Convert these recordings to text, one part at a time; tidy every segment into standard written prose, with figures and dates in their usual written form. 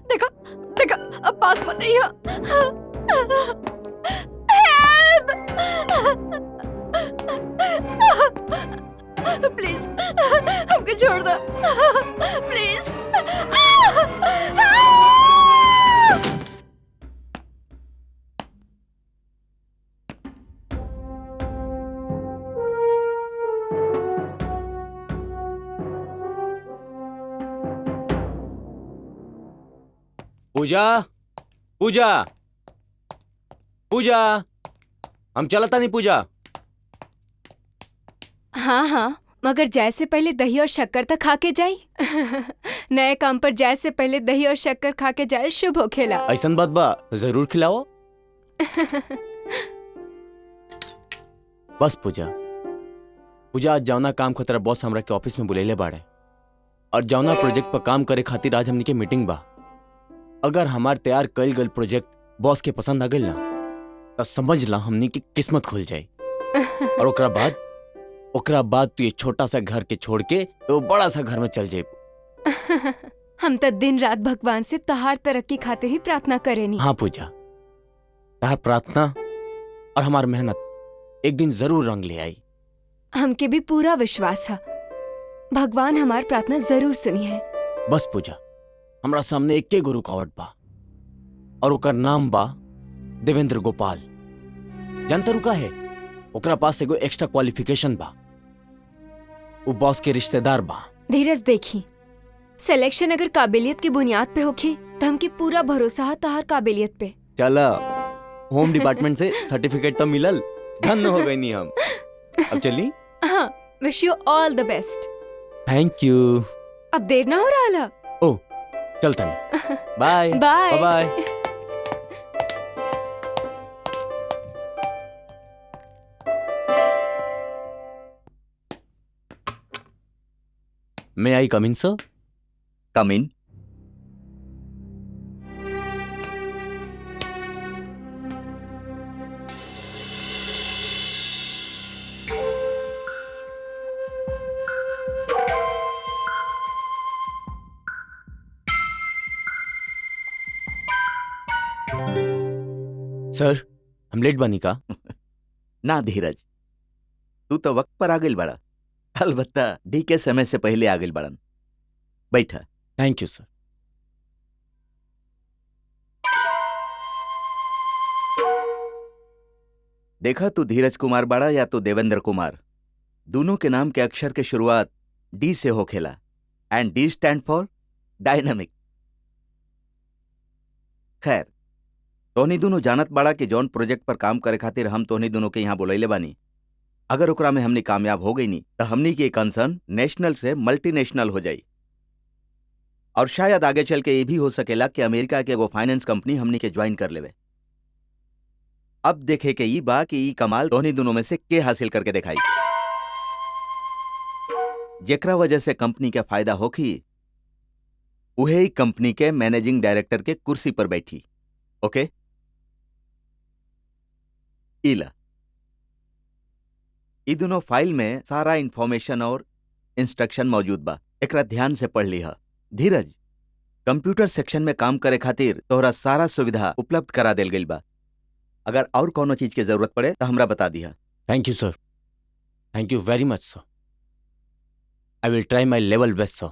देखो देखो, अब पास मत आइए। प्लीज हमको छोड़ दो, प्लीज। पूजा, पूजा, पूजा, हम चलता नहीं पूजा। हाँ हाँ, मगर जाए से पहले दही और शक्कर तक खा के जाई। नए काम पर जाए से पहले दही और शक्कर खा के जाए शुभ हो खेला। ऐसन बात बा तो जरूर खिलाओ। बस पूजा, पूजा आज जावना काम को तेरा बॉस हमरा के ऑफिस में बुलेले बाड़े और जावना प्रोजेक्ट पर काम करे खातिर आज हमनी के मीटिंग बा। अगर हमार तैयार कईल गल प्रोजेक्ट बॉस के पसंद आ गइल ना तो समझ ला हमनी की किस्मत खुल जाई। और ओकरा बाद तू ये छोटा सा घर के छोड़ के तो बड़ा सा घर में चल जाए। हम तो दिन रात भगवान से तहार तरक्की खातिर ही प्रार्थना करेनी। हाँ पूजा, तहार प्रार्थना और हमार मेहनत एक दिन जरूर रंग ले आई। हमके भी पूरा विश्वास है भगवान हमार प्रार्थना जरूर सुनी है। बस पूजा, हमरा सामने एके गो रुकावट बा और ओकर नाम बा देवेंद्र गोपाल। जानता रुका है ओकरा पास एगो एक्स्ट्रा क्वालिफिकेशन बा, वो बॉस के रिश्तेदार बा। धीरज देखी, सिलेक्शन अगर काबिलियत की बुनियाद पे होखी तो हमके पूरा भरोसा है तहार काबिलियत पे। चला, होम डिपार्टमेंट से सर्टिफिकेट तो मिलल, धन्य हो गई नहीं हम। अब चली। हाँ, wish you all the best. Thank you. अब देर ना हो रहा ला। ओ चलता नहीं। Bye bye bye. May I come in, sir? Come in. Sir, हम लेट बनी का? ना धीरज, तू तो वक्त पर आ गई बड़ा। अलबत्ता डी के समय से पहले आ गई बड़न। बैठा। थैंक यू सर। देखा तू धीरज कुमार बड़ा या तो देवेंद्र कुमार, दोनों के नाम के अक्षर के शुरुआत डी से हो खेला and D stand for dynamic. खैर, तोहनी दोनों जानत बाड़ा कि जौन प्रोजेक्ट पर काम करे खातिर हम तोहनी दोनों के यहाँ बुलैले बानी, अगर ओकरा में हमनी कामयाब हो गई नी तो हमनी के कंसर्न नेशनल से मल्टीनेशनल हो जाई और शायद आगे चल के ये भी हो सकेला कि अमेरिका के एगो फाइनेंस कंपनी हमनी के ज्वाइन कर लेवे। अब देखे के ई बा कि ई कमाल तोहनी दोनों में से के हासिल करके दिखाई, जेकरा वजह से कंपनी के फायदा होखी उहे ही कंपनी के मैनेजिंग डायरेक्टर के कुर्सी पर बैठी। ओके, इला ई दोनों फाइल में सारा इंफॉर्मेशन और इंस्ट्रक्शन मौजूद बा, एकरा ध्यान से पढ़ लिहा। धीरज, कंप्यूटर सेक्शन में काम करे खातिर तोहरा सारा सुविधा उपलब्ध करा देल गइल बा। अगर और कोनो चीज के जरूरत पड़े तो हमरा बता दिया। Thank you sir, thank you very much sir. I will try my level best sir.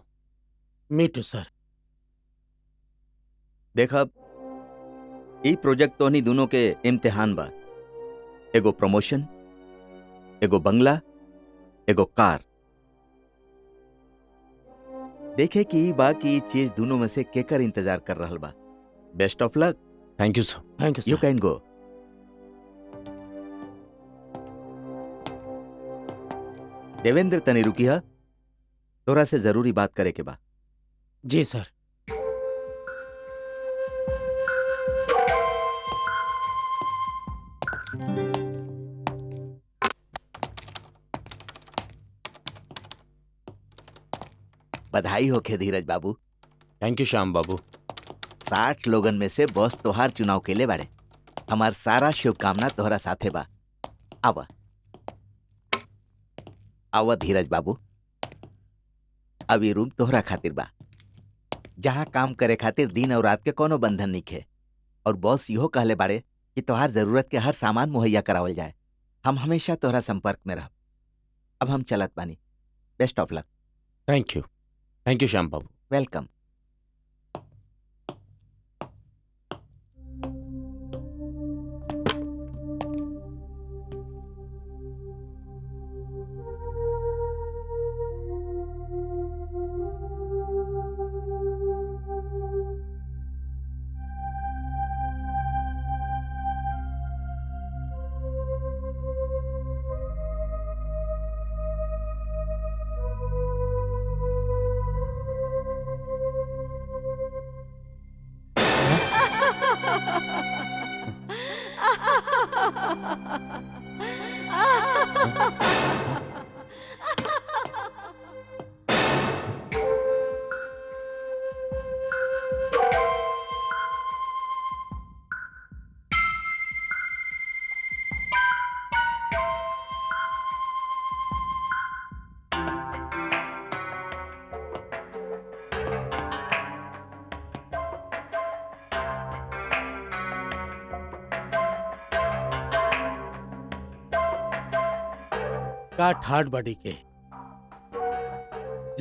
Me too sir. देख अब ई प्रोजेक्ट तो नहीं दोनों के इम्तिहान बा। एगो प्रमोशन, एगो बंगला, एगो कार। देखे कि ई बा कि ई चीज दोनों में से केकर इंतजार कर रहल बा। Best of luck. Thank you sir. Thank you you sir. Can go. Devendra तनी रुकी हा, तोरा से जरूरी बात करे के बा। जी सर। बधाई होखे धीरज बाबू। थैंक यू श्याम बाबू। 60 लोगन में से बॉस तोहार चुनाव केले बाड़े। हमार सारा शुभकामना तोहरा साथे बा। आवा आवा धीरज बाबू, अब ये रूम तोहरा खातिर बा, जहाँ काम करे खातिर दिन और रात के कोनो बंधन नइखे। और बॉस इहो कहले बाड़े कि तोहार जरूरत के हर सामान मुहैया करावल जाए। हम हमेशा तोहरा संपर्क में रहब। अब हम चलत बानी। Best of luck. Thank you Shyam बाबू। वेलकम। का ठाट बड़ी के,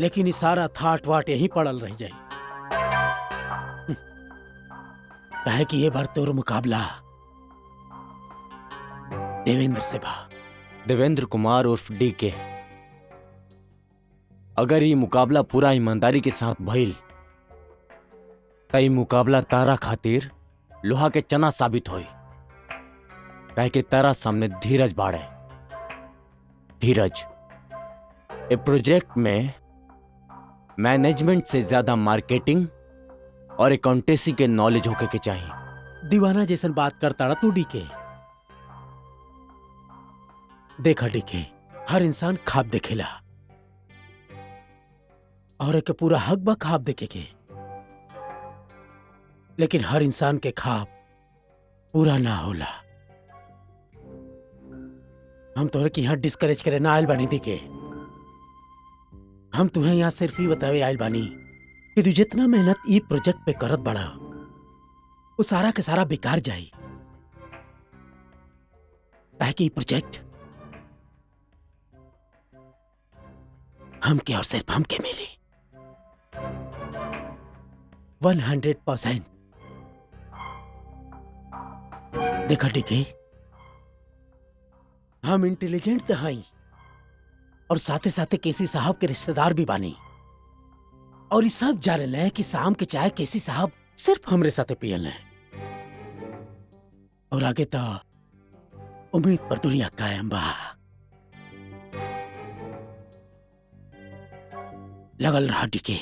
लेकिन ई सारा थाट वाट यहीं पड़ल रह जाई। कहे कि ये बार तोर मुकाबला देवेंद्र से बा। देवेंद्र कुमार उर्फ डीके। अगर ये मुकाबला पूरा ईमानदारी के साथ भइल त ई मुकाबला तारा खातिर लोहा के चना साबित होई। काहे कि तारा सामने धीरज बाड़े। धीरज, ए प्रोजेक्ट में मैनेजमेंट से ज्यादा मार्केटिंग और अकाउंटेंसी के नॉलेज होके के चाहिए। दीवाना जैसन बात करता तू डीके। देखा डीके, हर इंसान ख्वाब देखेला और एक पूरा हक बा ख्वाब देखे के, लेकिन हर इंसान के ख्वाब पूरा ना होला। हम तोहरे के यहाँ डिस्करेज करे ना आयल बानी देखे। हम तुम्हें यहाँ सिर्फ ही बतावे आयल बानी कि तू जितना मेहनत ई प्रोजेक्ट पे करत बड़ा वो सारा के सारा बेकार जाई। ताकि ई प्रोजेक्ट हमके और सिर्फ हमके मिली 100%। देखा डीके, हम इंटेलिजेंट तो हई और साथे साथे केसी साहब के रिश्तेदार भी बानी, और ये सब जाने ले कि शाम के चाय केसी साहब सिर्फ हमरे साथे पियल है। और आगे तो उम्मीद पर दुनिया कायम बा। लगल रहा डीके।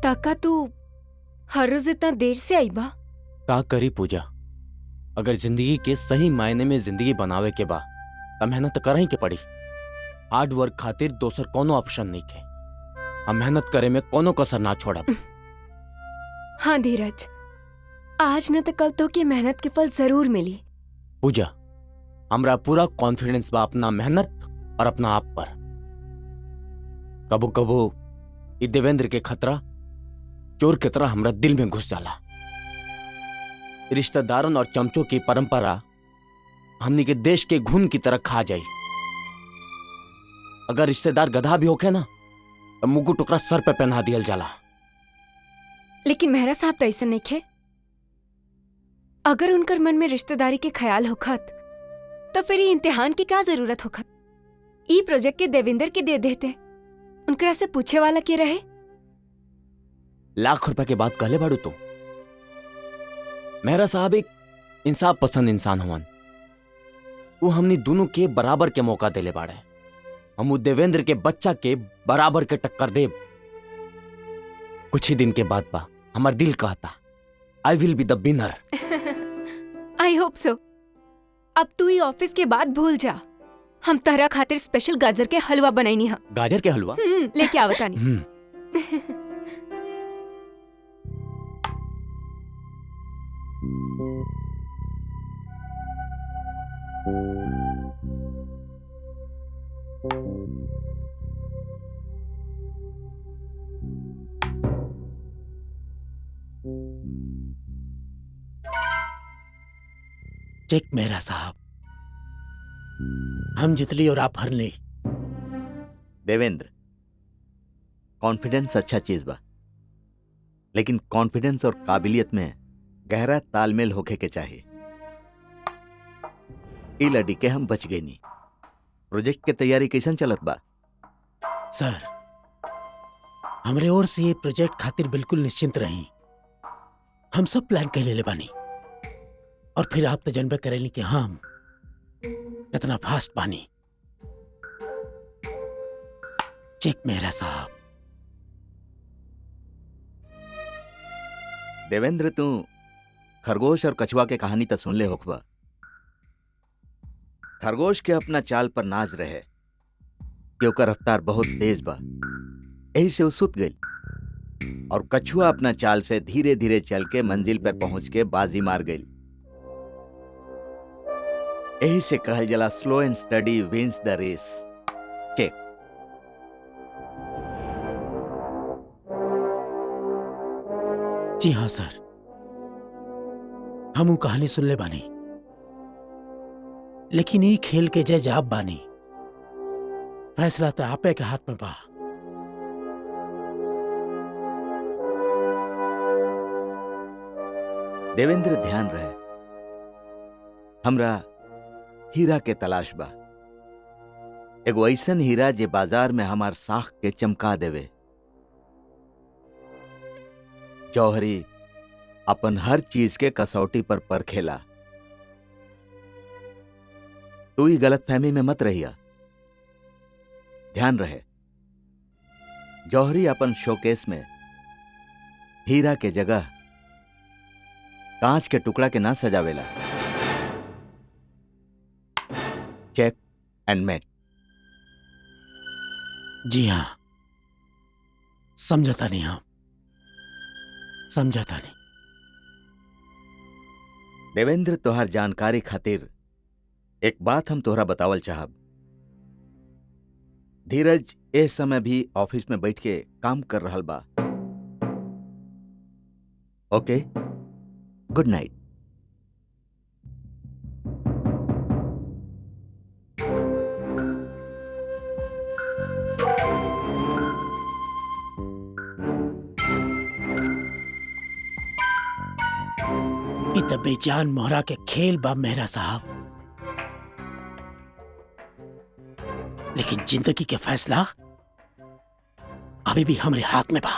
ताका तू हर रोज इतना देर से आई बा? का करी पूजा, अगर जिंदगी के सही मायने में जिंदगी बनावे के बा त मेहनत कर ही के पड़ी। हार्ड वर्क खातिर दोसर कोनो ऑप्शन नहीं के। हम मेहनत करे में कोनो कसर ना छोड़ब। हाँ धीरज, आज न तो कल तो की मेहनत के फल जरूर मिली। पूजा, हमरा पूरा कॉन्फिडेंस बा अपना मेहनत और अपना आप पर। कबो कबो ये देवेंद्र के खतरा चोर की तरह हमरा दिल में घुस जाला। रिश्तेदारन और चमचों की परंपरा हमनी के देश के घुन की तरह खा जाई। अगर रिश्तेदार गधा भी होके ना तो मुकुट टुकड़ा सर पे पहना दियल जाला। लेकिन मेहरा साहब तो ऐसा नहीं खे। अगर उनकर मन में रिश्तेदारी के ख्याल होखत तो फिर ये इम्तिहान की क्या जरूरत होखत। ई प्रोजेक्ट के देवेंद्र के दे देते, उनकरा से पूछे वाला के रहे। लाख रुपए के बात कहले बाड़ू तो। मेहरा साहब एक इंसाफ पसंद इंसान हवन। वो हमनी दोनों के बराबर के मौका देले बाड़े। हम वो देवेंद्र के बच्चा के बराबर के टक्कर देब। कुछ ही दिन के बाद बा, हमार दिल कहता I will be the winner. I hope so. अब तू ही ऑफिस के बाद भूल जा। हम तहरा खातिर स्पेशल गाजर के हलवा बनाईनी हा। गाजर के हलवा लेके आवतानी। चेक मेहरा साहब, हम जितली और आप हर ली। देवेंद्र, कॉन्फिडेंस अच्छा चीज बा, लेकिन कॉन्फिडेंस और काबिलियत में गहरा तालमेल होके के चाहिए। ई लड़ी के हम बच गए नी। प्रोजेक्ट के तैयारी कैसन चलत बा? सर, हमरे ओर से ये प्रोजेक्ट खातिर बिल्कुल निश्चिंत रही। हम सब प्लान कर ले बानी और फिर आप तो जनबे करेली कि हम कितना फास्ट बानी। चेक मेहरा साहब। देवेंद्र, तू खरगोश और कछुआ के कहानी तो सुन ले होखबा। खरगोश के अपना चाल पर नाज रहे कि ओकर रफ्तार बहुत तेज बा, यही से वो सुत गई। और कछुआ अपना चाल से धीरे धीरे चल के मंजिल पर पहुंच के बाजी मार गई। यही से कहल जला slow and steady wins the race. Check. जी हाँ सर, हम वो कहानी सुन ले बानी, लेकिन ये खेल के जज आप बानी। फैसला तो आपे के हाथ में बा। देवेंद्र, ध्यान रहे, हमरा हीरा के तलाश बा। एगो ऐसन हीरा जे बाजार में हमार साख के चमका देवे। जौहरी अपन हर चीज के कसौटी पर परखेला। तू ही गलत फहमी में मत रहिया। ध्यान रहे, जौहरी अपन शोकेस में हीरा के जगह कांच के टुकड़ा के ना सजावेला। Check and mate. जी हाँ, समझता नहीं, हम समझता नहीं। देवेंद्र, तोहार जानकारी खातिर एक बात हम तोहरा बतावल चाहब। धीरज इस समय भी ऑफिस में बैठ के काम कर रहल बा। ओके, गुड नाइट। ये तो बेजान मोहरा के खेल बा मेहरा साहब, लेकिन जिंदगी के फैसला अभी भी हमरे हाथ में बा।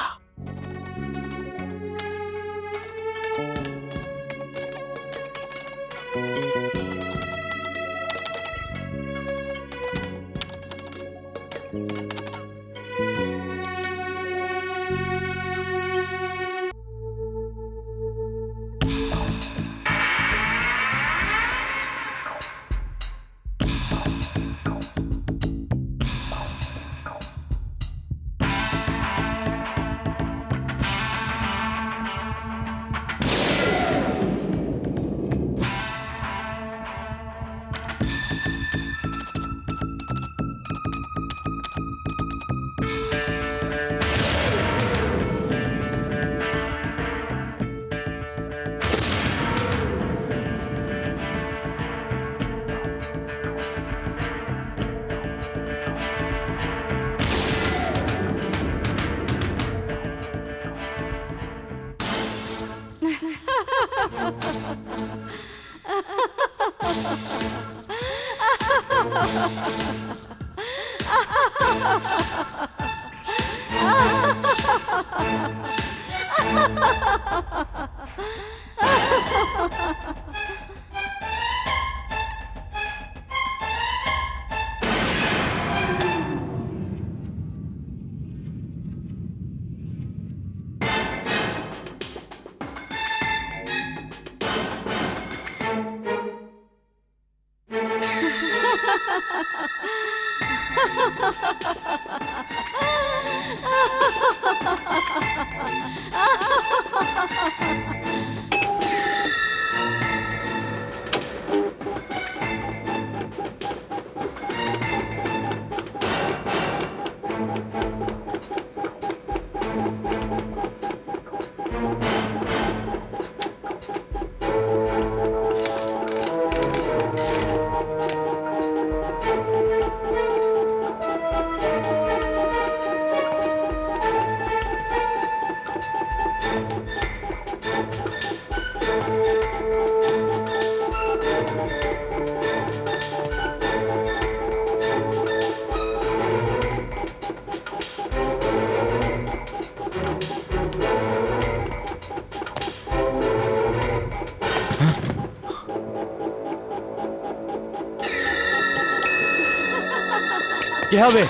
क्या बे?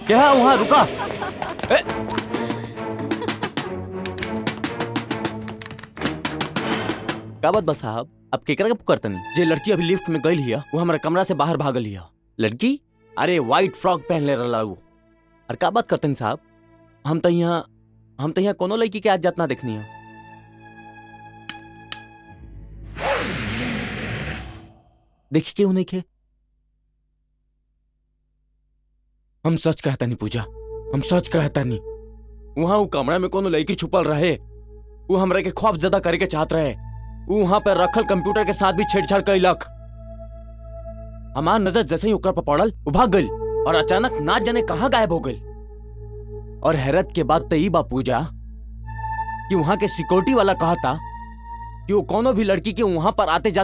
क्या वहां रुका? ए? का बात बस साहब, अब केकरा के पुकारतनी? जे लड़की अभी लिफ्ट में गई लिया वो हमारा कमरा से बाहर भागल लिया। लड़की? अरे व्हाइट फ्रॉक पहनले रहला वो। और का बात करतनी साहब? हम तो यहाँ कोनो लड़की के आज जात ना देखनी है। देखी क्यों नहीं खे? हम सच कहता नहीं पूजा, हम सच कहता नहीं। वहां वो कमरा में कोनो लड़की छुपल रहे, वो हमरा के खौफ ज्यादा करे के चाहत रहे। वो वहां पर रखल कंप्यूटर के साथ भी छेड़छाड़ कैलक। हमार नजर जैसे ही ओकरा पर पड़ल वो भाग गई और अचानक ना जाने कहां गायब हो गई। और हैरत के बात तो ई बा पूजा कि वहां के सिक्योरिटी वाला कहा था कि वो कोनो भी लड़की के वहां पर आते जाते